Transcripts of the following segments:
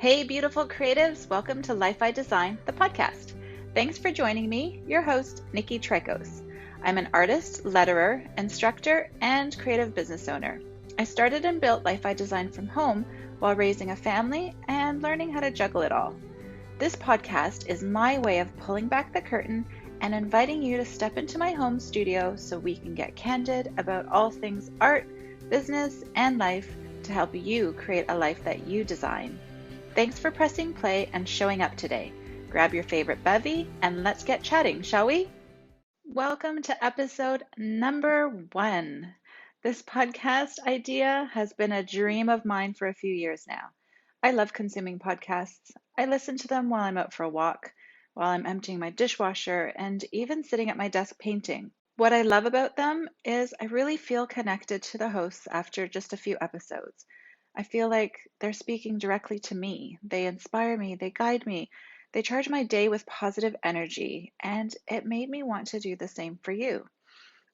Hey, beautiful creatives, welcome to Life I Design, the podcast. Thanks for joining me, your host, Nicki Traikos. I'm an artist, letterer, instructor, and creative business owner. I started and built Life I Design from home while raising a family and learning how to juggle it all. This podcast is my way of pulling back the curtain and inviting you to step into my home studio so we can get candid about all things art, business, and life to help you create a life that you design. Thanks for pressing play and showing up today. Grab your favorite bevy and let's get chatting, shall we? Welcome to episode number 1. This podcast idea has been a dream of mine for a few years now. I love consuming podcasts. I listen to them while I'm out for a walk, while I'm emptying my dishwasher, and even sitting at my desk painting. What I love about them is I really feel connected to the hosts after just a few episodes. I feel like they're speaking directly to me. They inspire me, they guide me, they charge my day with positive energy, and it made me want to do the same for you.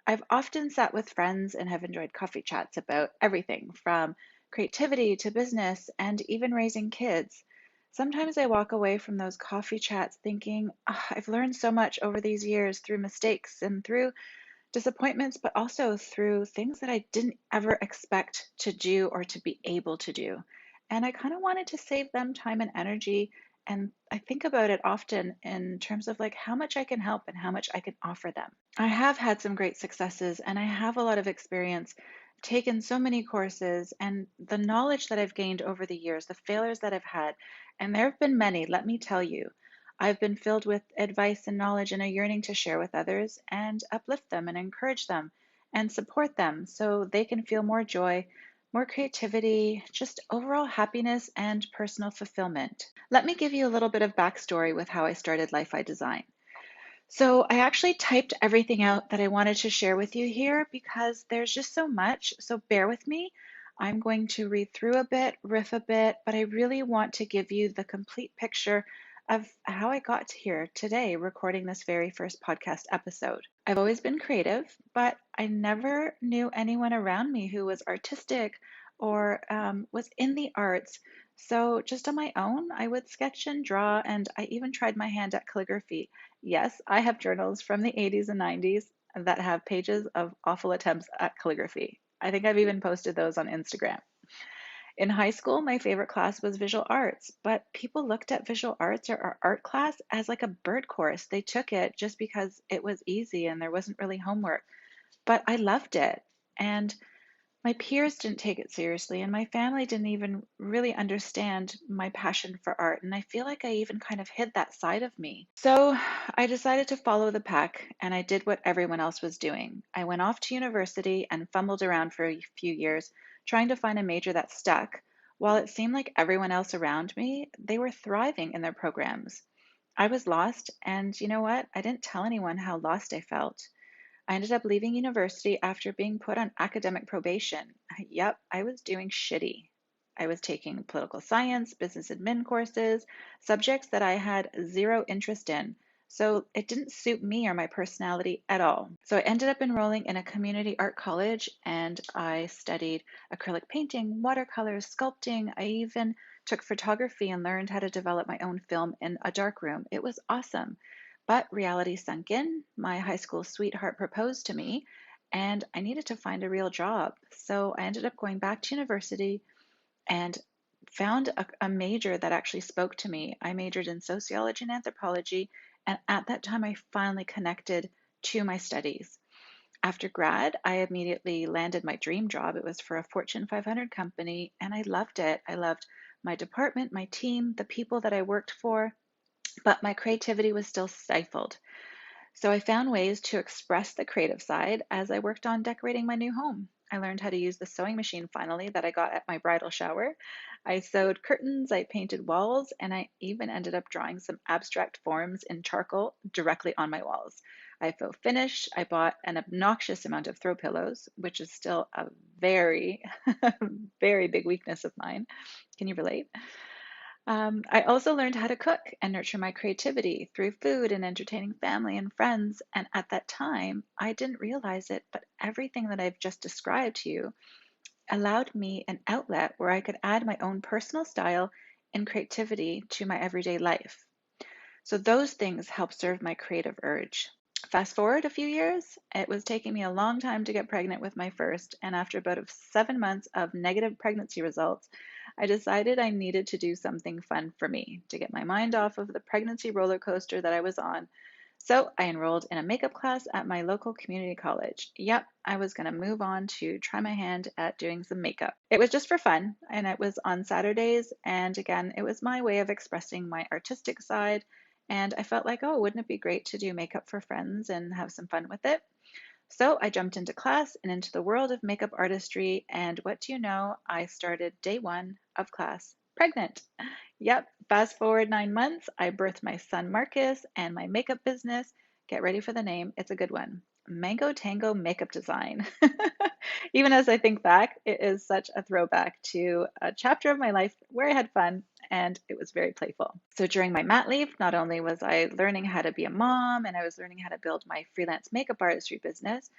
I've often sat with friends and have enjoyed coffee chats about everything from creativity to business and even raising kids. Sometimes I walk away from those coffee chats thinking, I've learned so much over these years through mistakes and through disappointments, but also through things that I didn't ever expect to do or to be able to do. And I kind of wanted to save them time and energy. And I think about it often in terms of like how much I can help and how much I can offer them. I have had some great successes and I have a lot of experience, taken so many courses, and the knowledge that I've gained over the years, the failures that I've had, and there have been many, let me tell you. I've been filled with advice and knowledge and a yearning to share with others and uplift them and encourage them and support them so they can feel more joy, more creativity, just overall happiness and personal fulfillment. Let me give you a little bit of backstory with how I started Life I Design. So I actually typed everything out that I wanted to share with you here because there's just so much. So bear with me. I'm going to read through a bit, riff a bit, but I really want to give you the complete picture of how I got here today recording this very first podcast episode. I've always been creative, but I never knew anyone around me who was artistic or was in the arts. So just on my own, I would sketch and draw, and I even tried my hand at calligraphy. Yes, I have journals from the 80s and 90s that have pages of awful attempts at calligraphy. I think I've even posted those on Instagram. In high school, my favorite class was visual arts, but people looked at visual arts or our art class as like a bird course. They took it just because it was easy and there wasn't really homework. But I loved it. And my peers didn't take it seriously, and my family didn't even really understand my passion for art. And I feel like I even kind of hid that side of me. So I decided to follow the pack, and I did what everyone else was doing. I went off to university and fumbled around for a few years, trying to find a major that stuck. While it seemed like everyone else around me, they were thriving in their programs. I was lost, and you know what? I didn't tell anyone how lost I felt. I ended up leaving university after being put on academic probation. Yep, I was doing shitty. I was taking political science, business admin courses, subjects that I had zero interest in. So it didn't suit me or my personality at all. So I ended up enrolling in a community art college and I studied acrylic painting, watercolors, sculpting. I even took photography and learned how to develop my own film in a darkroom. It was awesome. But reality sunk in. My high school sweetheart proposed to me, and I needed to find a real job. So I ended up going back to university and found a major that actually spoke to me. I majored in sociology and anthropology, and at that time, I finally connected to my studies. After grad, I immediately landed my dream job. It was for a Fortune 500 company, and I loved it. I loved my department, my team, the people that I worked for, but my creativity was still stifled. So I found ways to express the creative side as I worked on decorating my new home. I learned how to use the sewing machine finally that I got at my bridal shower. I sewed curtains, I painted walls, and I even ended up drawing some abstract forms in charcoal directly on my walls. I felt finished. I bought an obnoxious amount of throw pillows, which is still a very, very big weakness of mine. Can you relate? I also learned how to cook and nurture my creativity through food and entertaining family and friends. And at that time, I didn't realize it, but everything that I've just described to you allowed me an outlet where I could add my own personal style and creativity to my everyday life. So those things help serve my creative urge. Fast forward a few years, it was taking me a long time to get pregnant with my first, and after about 7 months of negative pregnancy results, I decided I needed to do something fun for me to get my mind off of the pregnancy roller coaster that I was on. So I enrolled in a makeup class at my local community college. Yep, I was going to move on to try my hand at doing some makeup. It was just for fun, and it was on Saturdays. And again, it was my way of expressing my artistic side. And I felt like, oh, wouldn't it be great to do makeup for friends and have some fun with it? So I jumped into class and into the world of makeup artistry. And what do you know? I started day one of class pregnant. Yep, fast forward 9 months, I birthed my son Marcus and my makeup business. Get ready for the name, it's a good one. Mango Tango Makeup Design. Even as I think back, it is such a throwback to a chapter of my life where I had fun and it was very playful. So during my mat leave, not only was I learning how to be a mom and I was learning how to build my freelance makeup artistry business,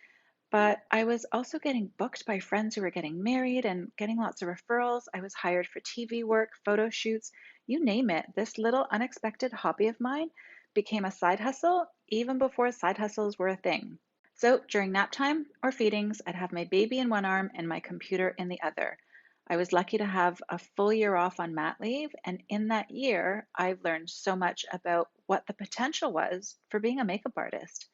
but I was also getting booked by friends who were getting married and getting lots of referrals. I was hired for TV work, photo shoots, you name it. This little unexpected hobby of mine became a side hustle even before side hustles were a thing. So during nap time or feedings, I'd have my baby in one arm and my computer in the other. I was lucky to have a full year off on mat leave, and in that year, I've learned so much about what the potential was for being a makeup artist.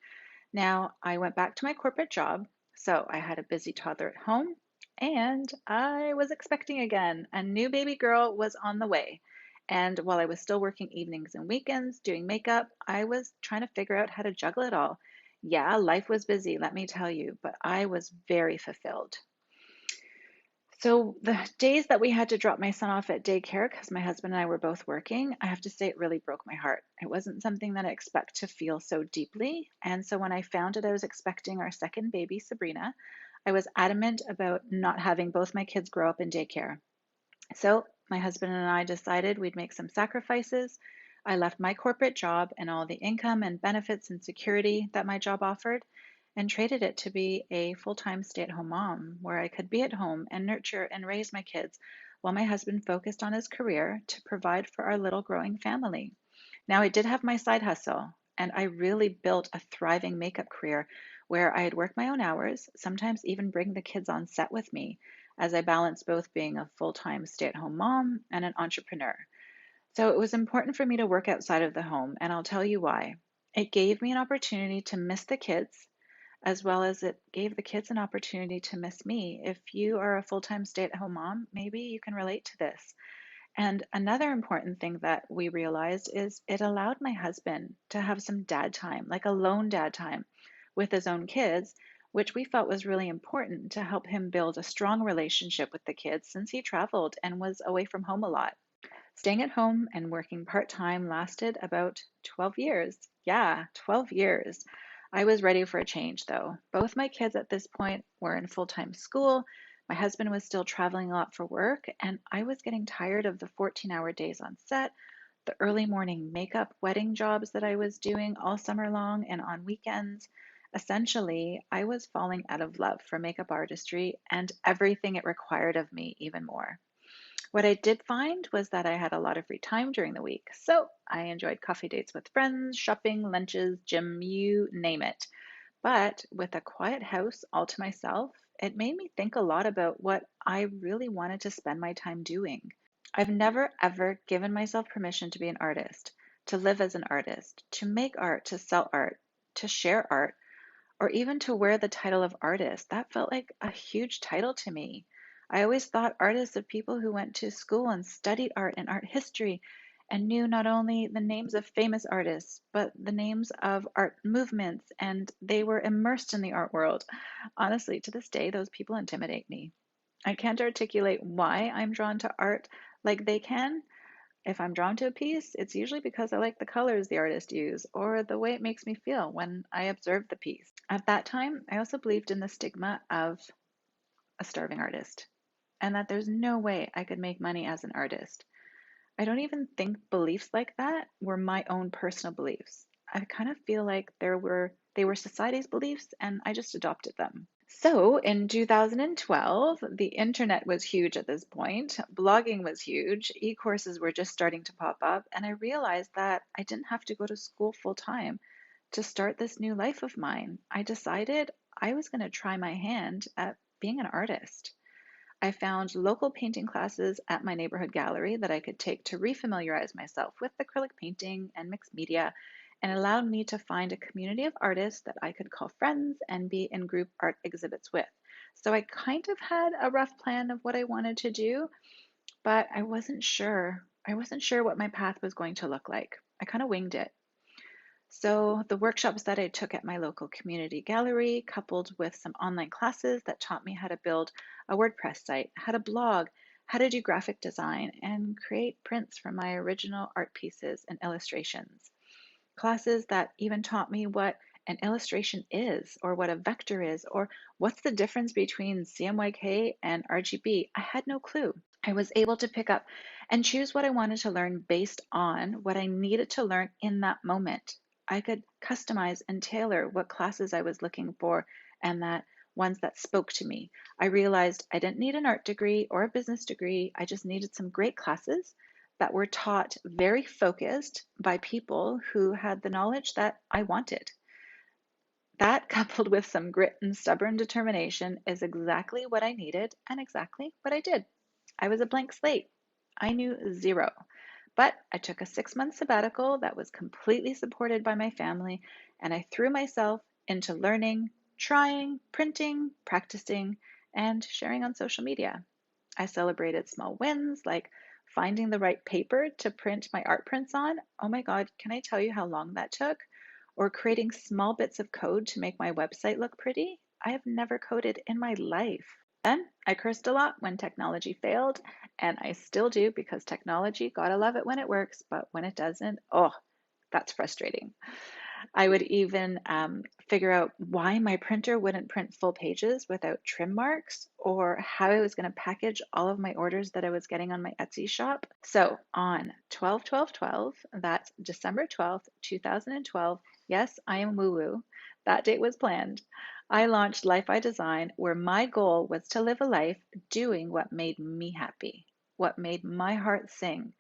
Now, I went back to my corporate job, so I had a busy toddler at home, and I was expecting again. A new baby girl was on the way. And while I was still working evenings and weekends doing makeup, I was trying to figure out how to juggle it all. Yeah, life was busy, let me tell you, but I was very fulfilled. So the days that we had to drop my son off at daycare because my husband and I were both working, I have to say it really broke my heart. It wasn't something that I expect to feel so deeply. And so when I found out I was expecting our second baby, Sabrina, I was adamant about not having both my kids grow up in daycare. So my husband and I decided we'd make some sacrifices. I left my corporate job and all the income and benefits and security that my job offered and traded it to be a full-time stay-at-home mom where I could be at home and nurture and raise my kids while my husband focused on his career to provide for our little growing family. Now, I did have my side hustle, and I really built a thriving makeup career where I'd work my own hours, sometimes even bring the kids on set with me as I balanced both being a full-time stay-at-home mom and an entrepreneur. So it was important for me to work outside of the home, and I'll tell you why. It gave me an opportunity to miss the kids, as well as it gave the kids an opportunity to miss me. If you are a full-time stay-at-home mom, maybe you can relate to this. And another important thing that we realized is it allowed my husband to have some dad time, like alone dad time with his own kids, which we felt was really important to help him build a strong relationship with the kids since he traveled and was away from home a lot. Staying at home and working part time lasted about 12 years. Yeah, 12 years. I was ready for a change though. Both my kids at this point were in full time school. My husband was still traveling a lot for work, and I was getting tired of the 14-hour days on set, the early morning makeup wedding jobs that I was doing all summer long and on weekends. Essentially, I was falling out of love for makeup artistry and everything it required of me even more. What I did find was that I had a lot of free time during the week, so I enjoyed coffee dates with friends, shopping, lunches, gym, you name it. But with a quiet house all to myself, it made me think a lot about what I really wanted to spend my time doing. I've never ever given myself permission to be an artist, to live as an artist, to make art, to sell art, to share art, or even to wear the title of artist. That felt like a huge title to me. I always thought artists of people who went to school and studied art and art history and knew not only the names of famous artists, but the names of art movements, and they were immersed in the art world. Honestly, to this day, those people intimidate me. I can't articulate why I'm drawn to art like they can. If I'm drawn to a piece, it's usually because I like the colors the artist used or the way it makes me feel when I observe the piece. At that time, I also believed in the stigma of a starving artist and that there's no way I could make money as an artist. I don't even think beliefs like that were my own personal beliefs. I kind of feel like they were society's beliefs and I just adopted them. So in 2012, the internet was huge at this point. Blogging was huge. E-courses were just starting to pop up. And I realized that I didn't have to go to school full time to start this new life of mine. I decided I was going to try my hand at being an artist. I found local painting classes at my neighborhood gallery that I could take to refamiliarize myself with acrylic painting and mixed media, and allowed me to find a community of artists that I could call friends and be in group art exhibits with. So I kind of had a rough plan of what I wanted to do, but I wasn't sure. I wasn't sure what my path was going to look like. I kind of winged it. So, the workshops that I took at my local community gallery, coupled with some online classes that taught me how to build a WordPress site, how to blog, how to do graphic design, and create prints from my original art pieces and illustrations. Classes that even taught me what an illustration is, or what a vector is, or what's the difference between CMYK and RGB. I had no clue. I was able to pick up and choose what I wanted to learn based on what I needed to learn in that moment. I could customize and tailor what classes I was looking for and that ones that spoke to me. I realized I didn't need an art degree or a business degree. I just needed some great classes that were taught very focused by people who had the knowledge that I wanted. That, coupled with some grit and stubborn determination, is exactly what I needed and exactly what I did. I was a blank slate. I knew zero. But I took a 6 month sabbatical that was completely supported by my family, and I threw myself into learning, trying, printing, practicing, and sharing on social media. I celebrated small wins like finding the right paper to print my art prints on. Oh my God, can I tell you how long that took? Or creating small bits of code to make my website look pretty. I have never coded in my life. Then I cursed a lot when technology failed, and I still do because technology, gotta love it when it works, but when it doesn't, oh, that's frustrating. I would even figure out why my printer wouldn't print full pages without trim marks, or how I was going to package all of my orders that I was getting on my Etsy shop. So on 12/12/12, that's December 12th, 2012, yes, I am woo woo, that date was planned. I launched Life I Design, where my goal was to live a life doing what made me happy, what made my heart sing,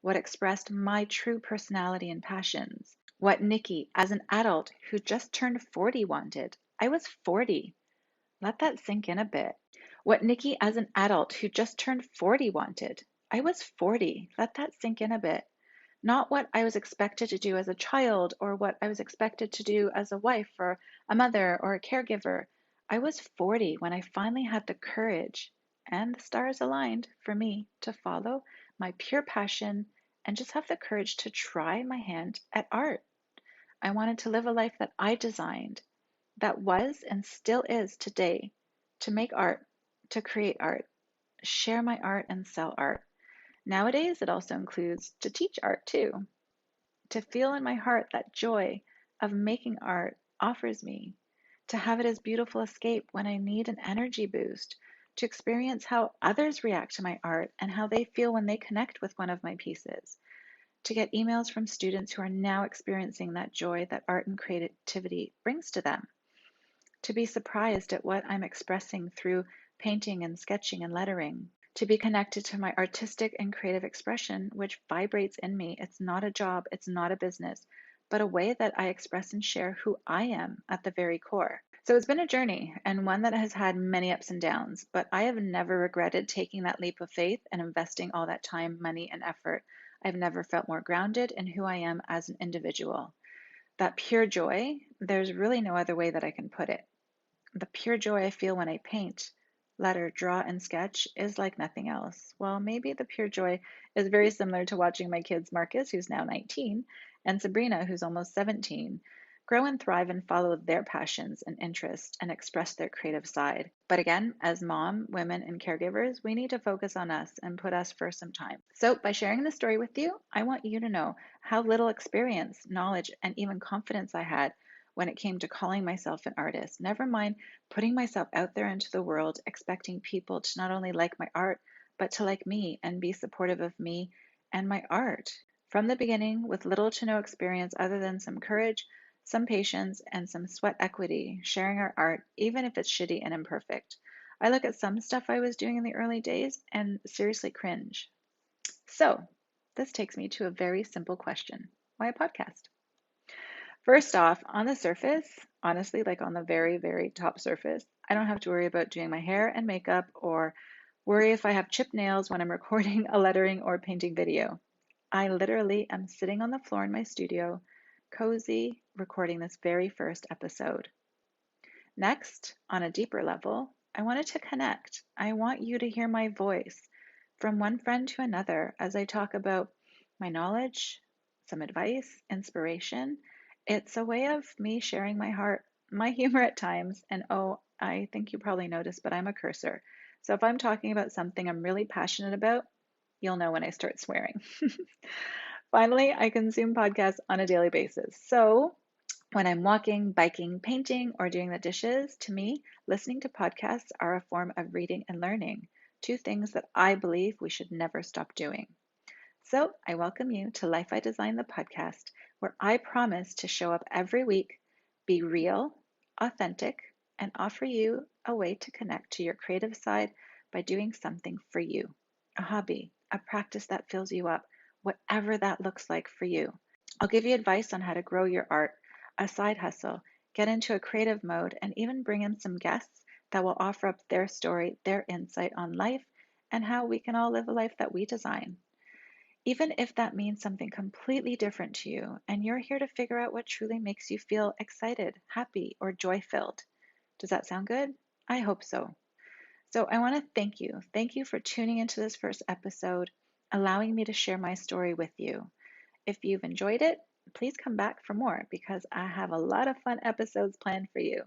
what expressed my true personality and passions. What Nicki, as an adult who just turned 40, wanted. I was 40. Let that sink in a bit. What Nicki, as an adult who just turned 40, wanted. I was 40. Let that sink in a bit. Not what I was expected to do as a child or what I was expected to do as a wife or a mother or a caregiver. I was 40 when I finally had the courage and the stars aligned for me to follow my pure passion and just have the courage to try my hand at art. I wanted to live a life that I designed, that was and still is today, to make art, to create art, share my art, and sell art. Nowadays, it also includes to teach art too, to feel in my heart that joy of making art offers me, to have it as beautiful escape when I need an energy boost, to experience how others react to my art and how they feel when they connect with one of my pieces, to get emails from students who are now experiencing that joy that art and creativity brings to them, to be surprised at what I'm expressing through painting and sketching and lettering, to be connected to my artistic and creative expression, which vibrates in me. It's not a job, it's not a business, but a way that I express and share who I am at the very core. So it's been a journey and one that has had many ups and downs, but I have never regretted taking that leap of faith and investing all that time, money, and effort. I've never felt more grounded in who I am as an individual. That pure joy, there's really no other way that I can put it. The pure joy I feel when I paint, letter, draw, and sketch is like nothing else. Well, maybe the pure joy is very similar to watching my kids, Marcus, who's now 19, and Sabrina, who's almost 17, grow and thrive and follow their passions and interests and express their creative side. But again, as mom, women, and caregivers, we need to focus on us and put us first sometimes. So by sharing this story with you, I want you to know how little experience, knowledge, and even confidence I had when it came to calling myself an artist. Never mind putting myself out there into the world, expecting people to not only like my art, but to like me and be supportive of me and my art. From the beginning, with little to no experience other than some courage, some patience, and some sweat equity, sharing our art, even if it's shitty and imperfect. I look at some stuff I was doing in the early days and seriously cringe. So, this takes me to a very simple question. Why a podcast? First off, on the surface, honestly, like on the very, very top surface, I don't have to worry about doing my hair and makeup or worry if I have chipped nails when I'm recording a lettering or painting video. I literally am sitting on the floor in my studio, cozy, recording this very first episode. Next, on a deeper level, I wanted to connect. I want you to hear my voice from one friend to another as I talk about my knowledge, some advice, inspiration. It's a way of me sharing my heart, my humor at times, and oh, I think you probably noticed, but I'm a cursor. So if I'm talking about something I'm really passionate about, you'll know when I start swearing. Finally, I consume podcasts on a daily basis. So when I'm walking, biking, painting, or doing the dishes, to me, listening to podcasts are a form of reading and learning, two things that I believe we should never stop doing. So I welcome you to Life I Design, the podcast, where I promise to show up every week, be real, authentic, and offer you a way to connect to your creative side by doing something for you, a hobby, a practice that fills you up, whatever that looks like for you. I'll give you advice on how to grow your art, a side hustle, get into a creative mode, and even bring in some guests that will offer up their story, their insight on life, and how we can all live a life that we design. Even if that means something completely different to you, and you're here to figure out what truly makes you feel excited, happy, or joy filled. Does that sound good? I hope so. So I want to thank you. Thank you for tuning into this first episode, allowing me to share my story with you. If you've enjoyed it, please come back for more because I have a lot of fun episodes planned for you.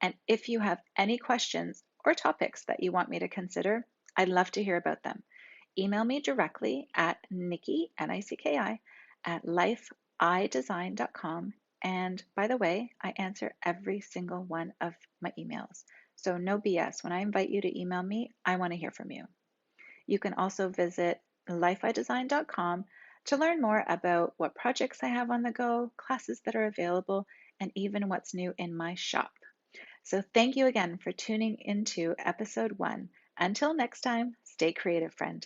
And if you have any questions or topics that you want me to consider, I'd love to hear about them. Email me directly at Nicki, Nicki, at lifeidesign.com. And by the way, I answer every single one of my emails. So no BS. When I invite you to email me, I want to hear from you. You can also visit lifeidesign.com to learn more about what projects I have on the go, classes that are available, and even what's new in my shop. So thank you again for tuning into episode 1. Until next time, stay creative, friend.